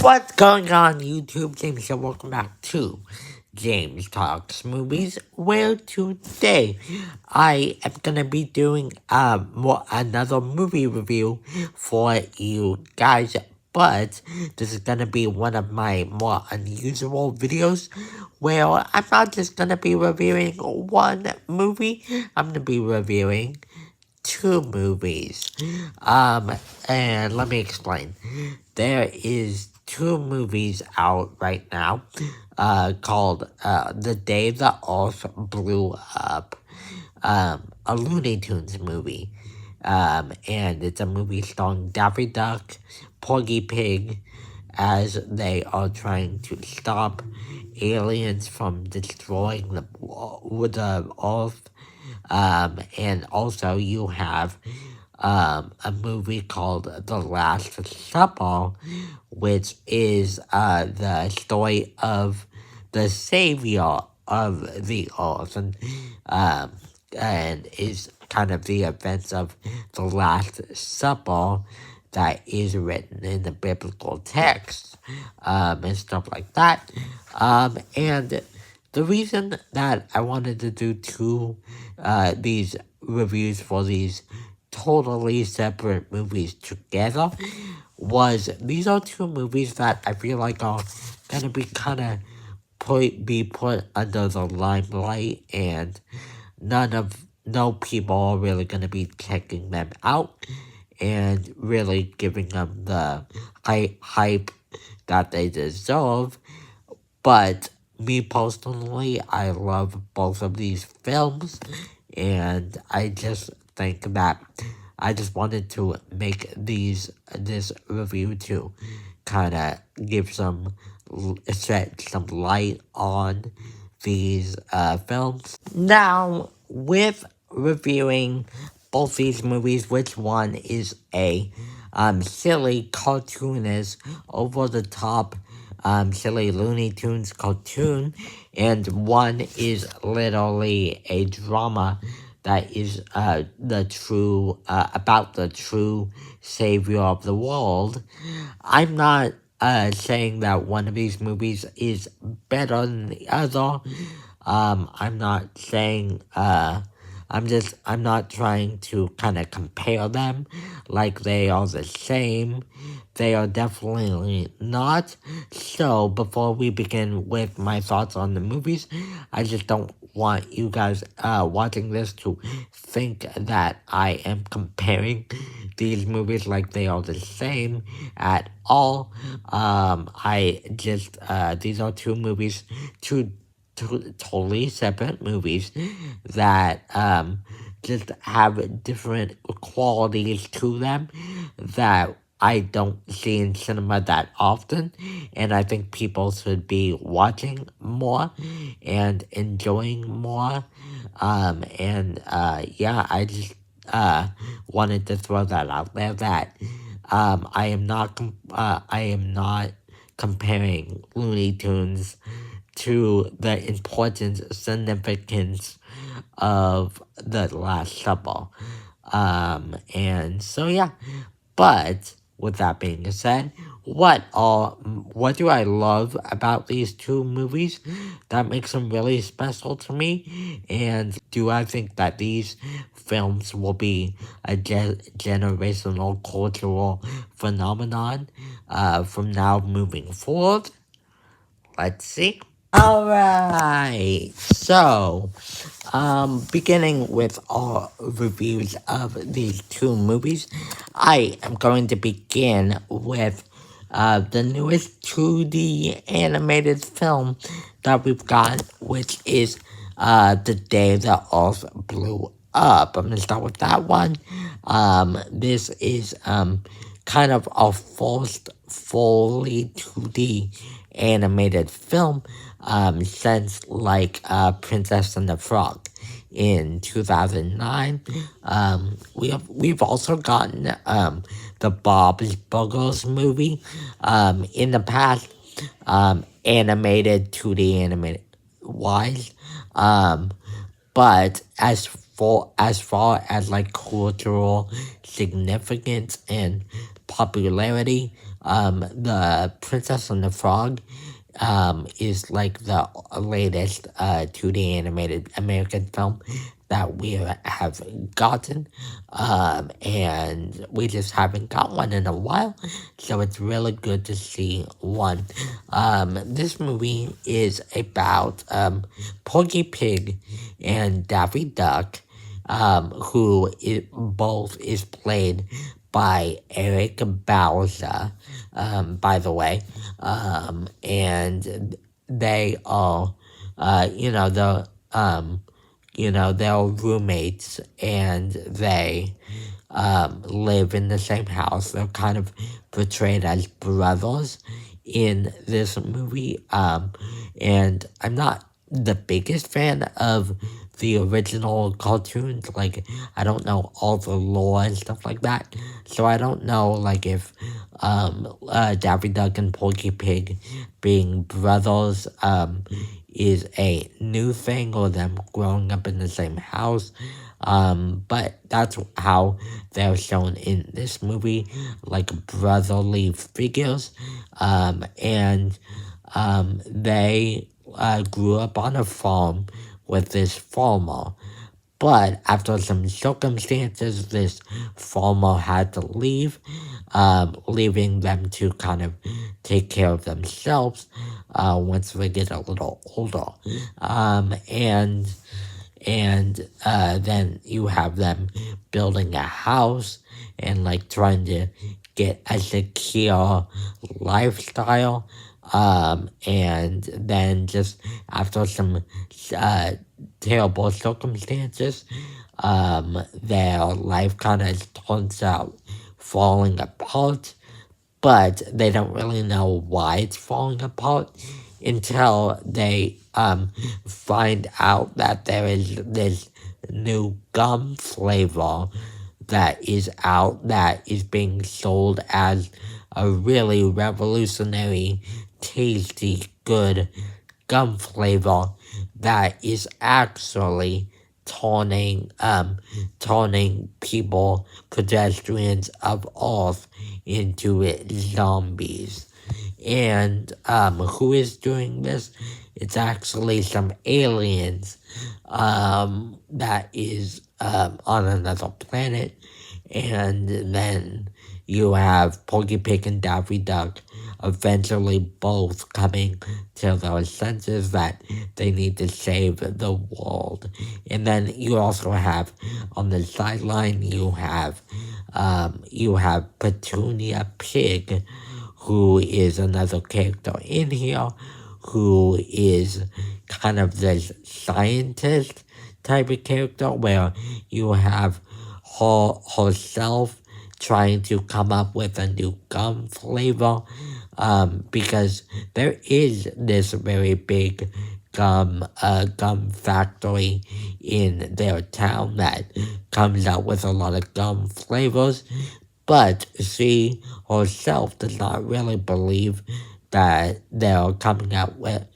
What's going on, YouTube? James here. Welcome back to James Talks Movies, where today I am gonna be doing another movie review for you guys. But this is gonna be one of my more unusual videos where I'm not just gonna be reviewing one movie. I'm gonna be reviewing two movies. And let me explain. There is two movies out right now, called, The Day the Earth Blew Up, a Looney Tunes movie. And it's a movie starring Daffy Duck, Porgy Pig, as they are trying to stop aliens from destroying the Earth. And also you have a movie called The Last Supper, which is the story of the savior of the earth, and is kind of the events of the Last Supper that is written in the biblical text, and stuff like that. And the reason that I wanted to do these reviews for these totally separate movies together was these are two movies that I feel like are gonna be kind of put under the limelight, and no people are really gonna be checking them out and really giving them the hype that they deserve. But me personally, I love both of these films, and I just think that I just wanted to make this review to kind of give shed some light on these films. Now, with reviewing both these movies, which one is a silly, cartoonish, over the top, silly Looney Tunes cartoon, and one is literally a drama that is about the true savior of the world. I'm not saying that one of these movies is better than the other. I'm not saying I'm not trying to kind of compare them like they are the same. They are definitely not. So, before we begin with my thoughts on the movies, I just don't want you guys watching this to think that I am comparing these movies like they are the same at all. These are two movies, two totally separate movies that just have different qualities to them that I don't see in cinema that often, and I think people should be watching more and enjoying more. Yeah, I just wanted to throw that out there that I am not comparing Looney Tunes to the importance, significance of the Last Supper. And so yeah, but with that being said, what do I love about these two movies that makes them really special to me? And do I think that these films will be a generational cultural phenomenon from now moving forward? Let's see. Alright, so, beginning with our reviews of these two movies, I am going to begin with, the newest 2D animated film that we've got, which is, The Day the Earth Blew Up. I'm gonna start with that one. This is, kind of our first fully 2D animated film since like Princess and the Frog in 2009. We've also gotten the Bob's Burgers movie in the past, animated 2D animated wise. But as far as like cultural significance and popularity, The Princess and the Frog is like the latest 2D animated American film that we have gotten, and we just haven't got one in a while, so it's really good to see one. This movie is about Porky Pig and Daffy Duck, both is played by Eric Bauza, by the way, and they are, you know, they're roommates, and they live in the same house. They're kind of portrayed as brothers in this movie. And I'm not the biggest fan of the original cartoons. Like, I don't know all the lore and stuff like that. So I don't know, like, if Daffy Duck and Porky Pig being brothers is a new thing, or them growing up in the same house. But that's how they're shown in this movie, like brotherly figures. And they grew up on a farm with this farmer. But after some circumstances, this farmer had to leave, leaving them to kind of take care of themselves once they get a little older. And then you have them building a house and like trying to get a secure lifestyle. And then just after some uh, terrible circumstances, their life kind of turns out falling apart, but they don't really know why it's falling apart until they find out that there is this new gum flavor that is out, that is being sold as a really revolutionary, tasty, good gum flavor that is actually turning people, pedestrians of Earth, into zombies. And who is doing this? It's actually some aliens that is on another planet. And then you have Porky Pig and Daffy Duck eventually both coming to their senses that they need to save the world. And then you also have on the sideline you have Petunia Pig, who is another character in here, who is kind of this scientist type of character, where you have herself trying to come up with a new gum flavor, because there is this very big gum factory in their town that comes out with a lot of gum flavors, but she herself does not really believe that they're coming out with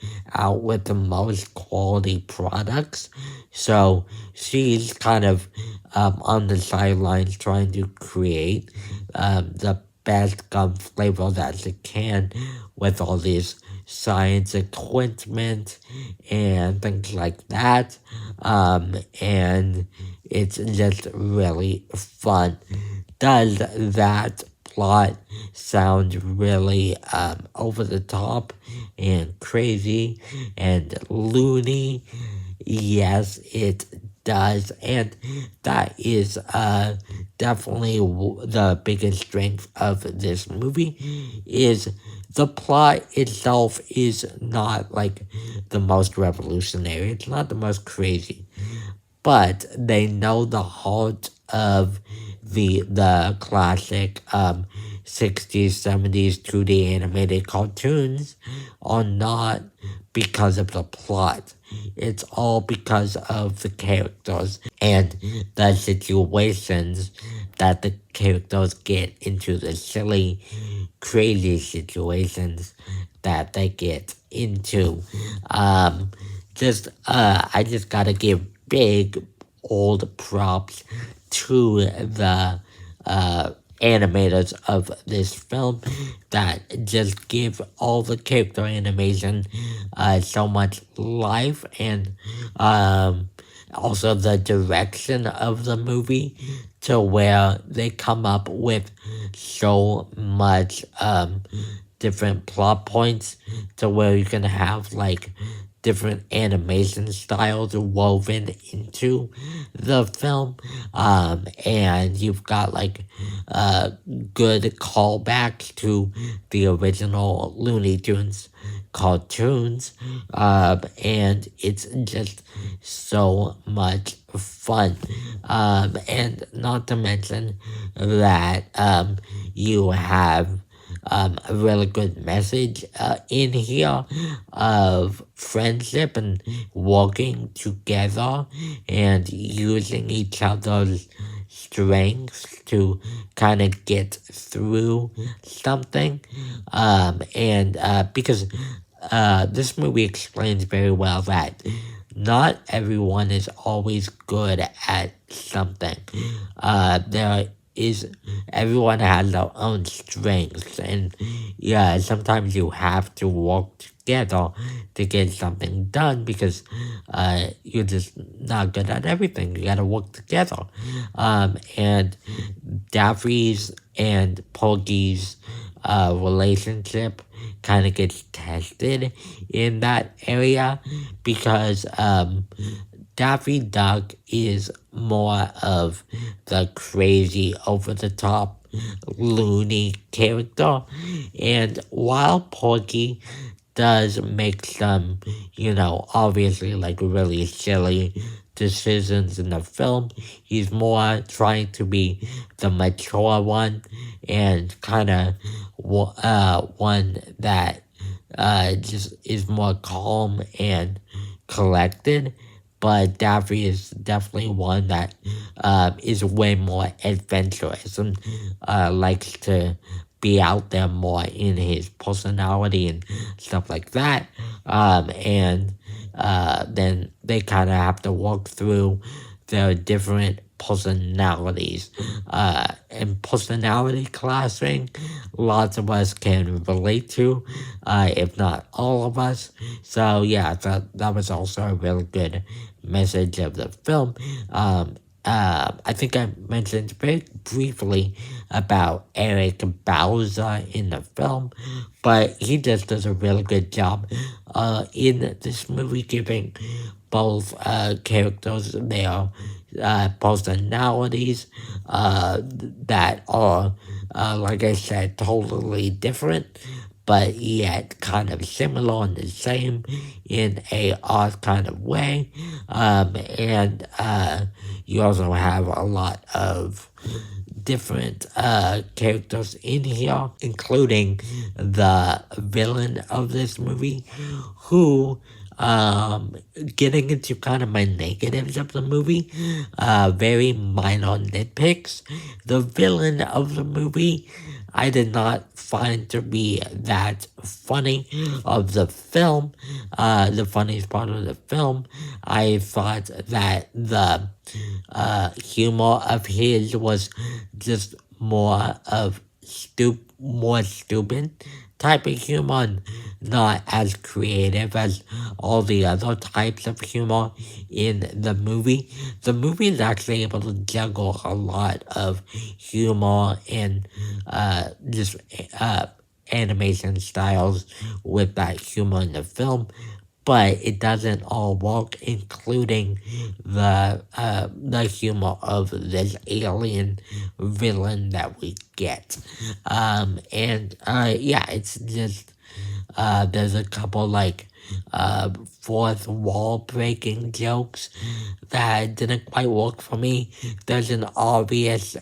the most quality products. So she's kind of on the sidelines trying to create the best gum flavor that she can with all these science equipment and things like that. And it's just really fun. Does that plot sound really over the top and crazy and loony? Yes, it does, and that is definitely the biggest strength of this movie. Is the plot itself is not like the most revolutionary, it's not the most crazy, but they know the heart of the classic 60s 70s 2D animated cartoons are not because of the plot. It's all because of the characters and the situations that the characters get into, the silly, crazy situations that they get into. I just gotta give big old props to the animators of this film that just give all the character animation so much life, and um, also the direction of the movie to where they come up with so much different plot points to where you can have like different animation styles woven into the film, and you've got like good callbacks to the original Looney Tunes cartoons, and it's just so much fun, and not to mention that you have a really good message in here of friendship and working together and using each other's strengths to kind of get through something. And because this movie explains very well that not everyone is always good at something. There is everyone has their own strengths, and yeah, sometimes you have to work together to get something done because you're just not good at everything. You gotta work together. And Daffy's and Porgy's relationship kind of gets tested in that area because Daffy Duck is more of the crazy, over the top, loony character, and while Porky does make some, obviously like really silly decisions in the film, he's more trying to be the mature one and kind of one that just is more calm and collected. But Daffy is definitely one that is way more adventurous and likes to be out there more in his personality and stuff like that. And then they kind of have to walk through their different personalities. And personality classing, lots of us can relate to, if not all of us. So yeah, that was also a really good message of the film. I think I mentioned very briefly about Eric Bauza in the film, but he just does a really good job in this movie, giving both characters their personalities that are, like I said, totally different, but yet kind of similar and the same in a odd kind of way. And you also have a lot of different characters in here, including the villain of this movie, who getting into kind of my negatives of the movie, very minor nitpicks. The villain of the movie I did not find to be that funny of the film. The funniest part of the film, I thought that the humor of his was just more of more stupid type of humor, and not as creative as all the other types of humor in the movie. The movie is actually able to juggle a lot of humor and just animation styles with that humor in the film, but it doesn't all work, including the humor of this alien villain that we get. And yeah, it's just there's a couple like fourth wall breaking jokes that didn't quite work for me. There's an obvious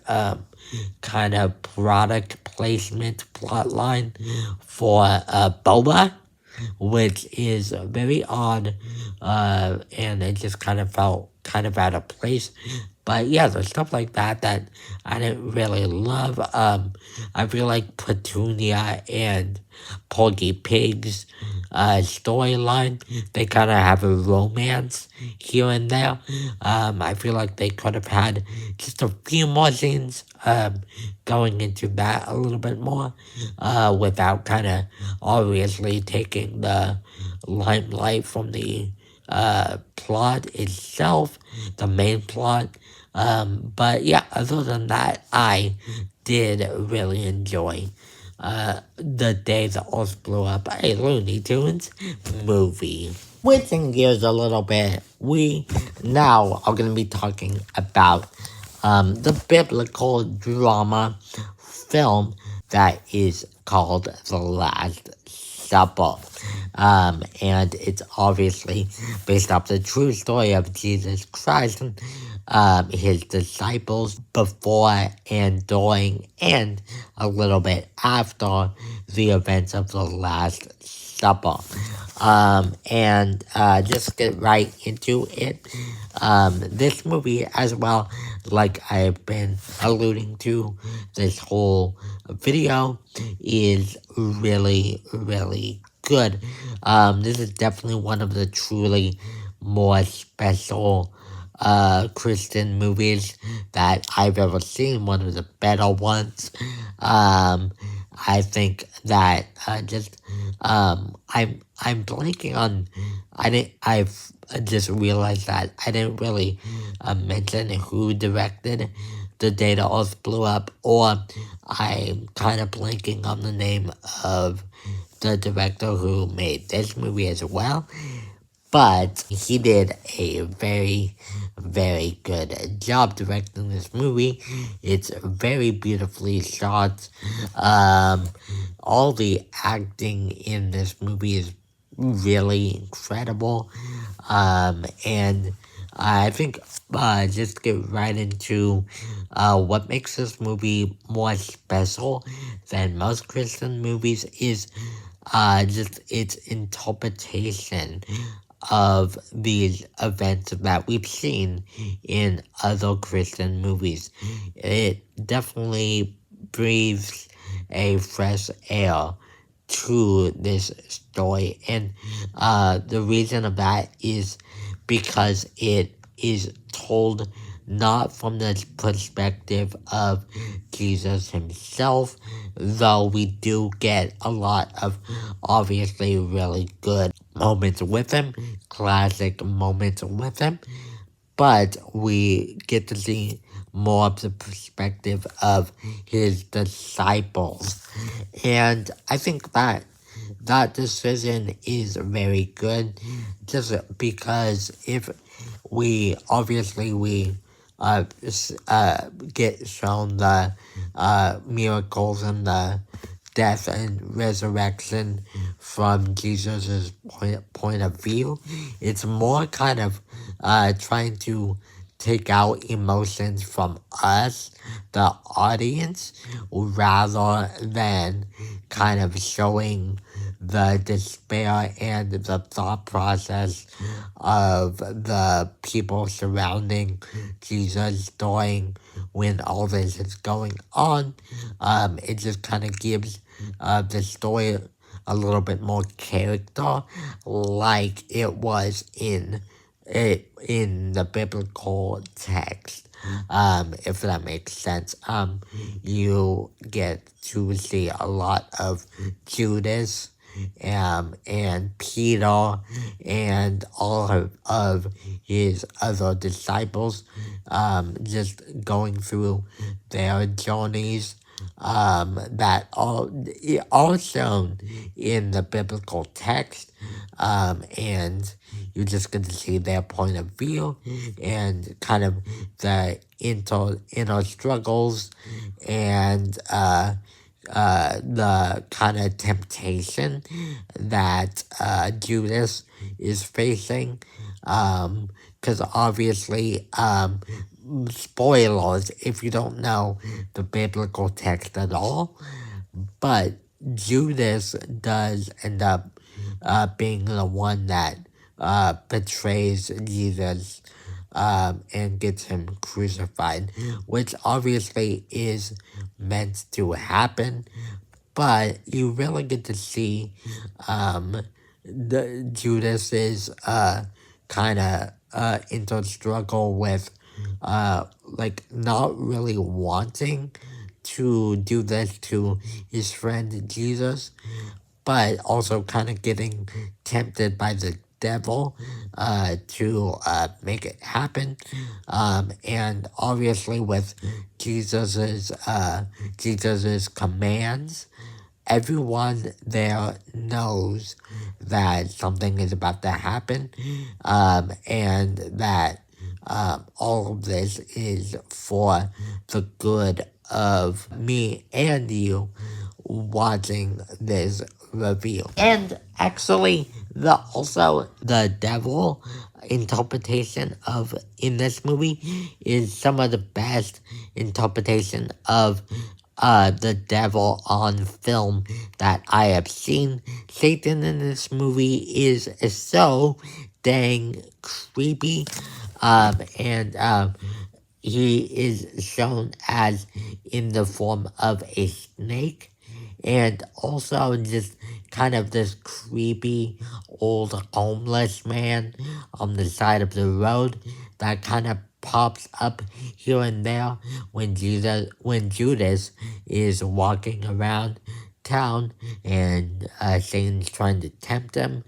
kind of product placement plot line for boba, which is very odd, and it just kind of felt kind of out of place. But yeah, there's stuff like that I didn't really love. I feel like Petunia and Porgy Pigs storyline. They kind of have a romance here and there. I feel like they could have had just a few more scenes going into that a little bit more without kind of obviously taking the limelight from the plot itself, the main plot. But yeah, other than that, I did really enjoy the day the Earth blew up, a Looney Tunes movie. Switching gears a little bit, we now are going to be talking about the biblical drama film that is called The Last Supper. And it's obviously based off the true story of Jesus Christ and his disciples before and during and a little bit after the events of the Last Supper. And just get right into it. This movie, as well, like I've been alluding to this whole video, is really, really good. This is definitely one of the truly more special Christian movies that I've ever seen. One of the better ones. I think that I'm blanking on. I've just realized that I didn't really mention who directed The Day the Earth Blew Up, or I'm kind of blanking on the name of the director who made this movie as well. But he did a very, very good job directing this movie. It's very beautifully shot. All the acting in this movie is really incredible. And I think just get right into what makes this movie more special than most Christian movies is just its interpretation of these events that we've seen in other Christian movies. It definitely breathes a fresh air to this story, and the reason of that is because it is told not from the perspective of Jesus himself, though we do get a lot of obviously really good moments with him, classic moments with him, but we get to see more of the perspective of his disciples. And I think that that decision is very good, just because if we obviously we get shown the miracles and the death and resurrection from Jesus' point of view. It's more kind of trying to take out emotions from us, the audience, rather than kind of showing the despair and the thought process of the people surrounding Jesus during when all this is going on. It just kind of gives the story a little bit more character, like it was in the biblical text. If that makes sense. You get to see a lot of Judas and Peter and all of his other disciples just going through their journeys that all shown in the biblical text, and you just get to see their point of view and kind of the inner struggles and the kind of temptation that Judas is facing. Because obviously, spoilers if you don't know the biblical text at all, but Judas does end up being the one that betrays Jesus and gets him crucified, which obviously is meant to happen, but you really get to see the Judas's kind of inner struggle with like not really wanting to do this to his friend Jesus, but also kind of getting tempted by the devil to make it happen. And obviously with Jesus's commands, everyone there knows that something is about to happen, and that all of this is for the good of me and you watching this reveal. And actually, the devil interpretation of in this movie is some of the best interpretation of the devil on film that I have seen. Satan in this movie is so dang creepy, and he is shown as in the form of a snake, and also just kind of this creepy old homeless man on the side of the road that kind of pops up here and there when Judas is walking around town, and Satan's trying to tempt him.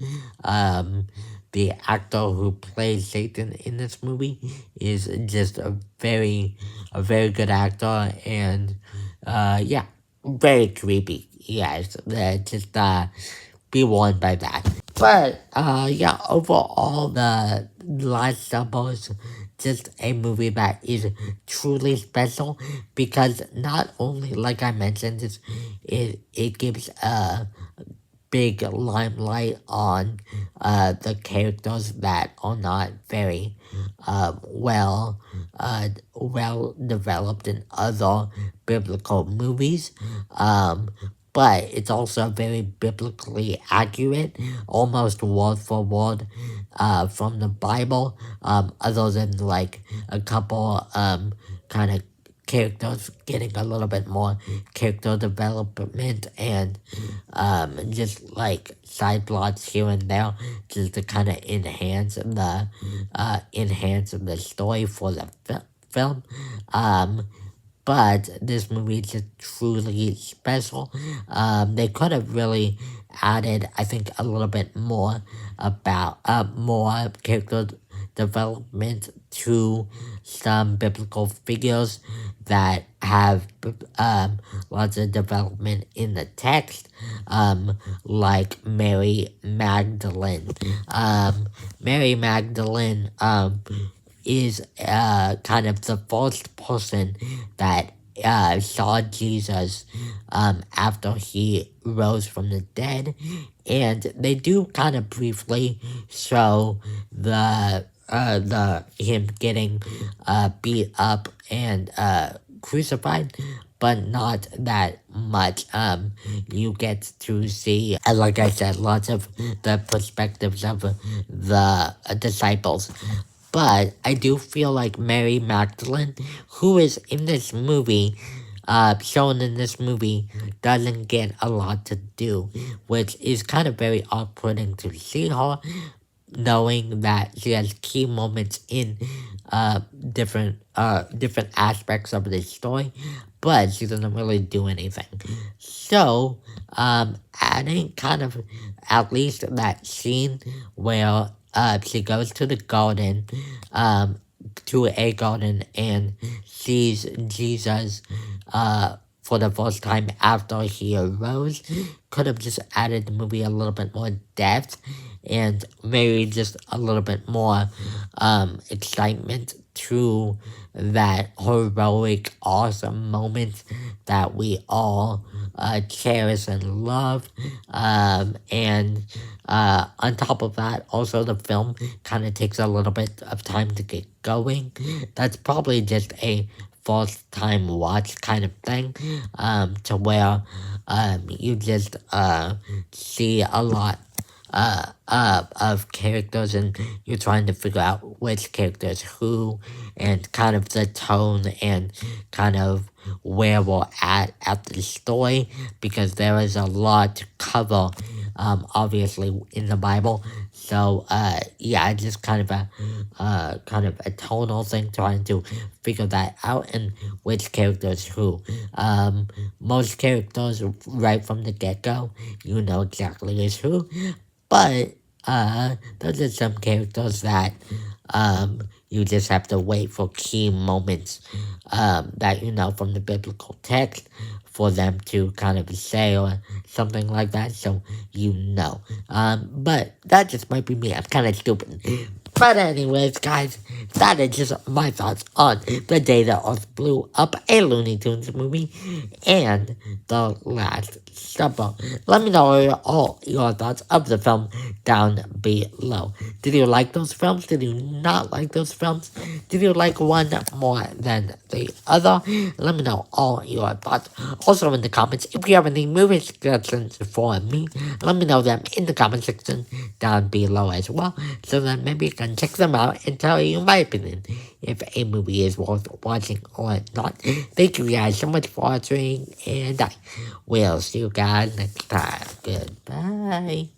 The actor who plays Satan in this movie is just a very good actor, and yeah, very creepy. Yes, just be warned by that. But yeah, overall, the Last Supper is just a movie that is truly special because not only, like I mentioned, it gives a big limelight on the characters that are not very well developed in other biblical movies. But it's also very biblically accurate, almost word for word from the Bible, other than like a couple kind of characters getting a little bit more character development, and just like side plots here and there, just to kind of enhance the story for the film. But this movie is just truly special. They could have really added, I think, a little bit more about more character development to some biblical figures that have lots of development in the text, like Mary Magdalene. Mary Magdalene is kind of the first person that saw Jesus after he rose from the dead, and they do kind of briefly show the him getting beat up and crucified, but not that much. You get to see, like I said, lots of the perspectives of the disciples. But I do feel like Mary Magdalene, who is in this movie, shown in this movie, doesn't get a lot to do, which is kind of very off-putting to see her, knowing that she has key moments in different aspects of the story, but she doesn't really do anything. So, adding kind of at least that scene where she goes to the garden, to a garden, and sees Jesus for the first time after he arose, could have just added the movie a little bit more depth and maybe just a little bit more excitement to that heroic, awesome moment that we all cherish and love. And on top of that, also the film kind of takes a little bit of time to get going. That's probably just a first time watch kind of thing, to where you just see a lot of characters, and you're trying to figure out which characters who, and kind of the tone, and kind of where we're at the story, because there is a lot to cover obviously in the Bible. So, yeah, it's just kind of a tonal thing, trying to figure that out and which characters who. Most characters right from the get-go, you know exactly is who, but, those are some characters that, you just have to wait for key moments, that you know from the biblical text for them to kind of say or something like that, so you know. But that just might be me. I'm kind of stupid. But anyways, guys, that is just my thoughts on the day the Earth blew up, a Looney Tunes movie, and the Last Supper. Let me know all your thoughts of the film down below. Did you like those films? Did you not like those films? Did you like one more than the other? Let me know all your thoughts. Also in the comments, if you have any movie suggestions for me, let me know them in the comment section down below as well, so that maybe you can check them out and tell you my opinion if a movie is worth watching or not. Thank you guys so much for watching, and I will see you guys next time. Goodbye.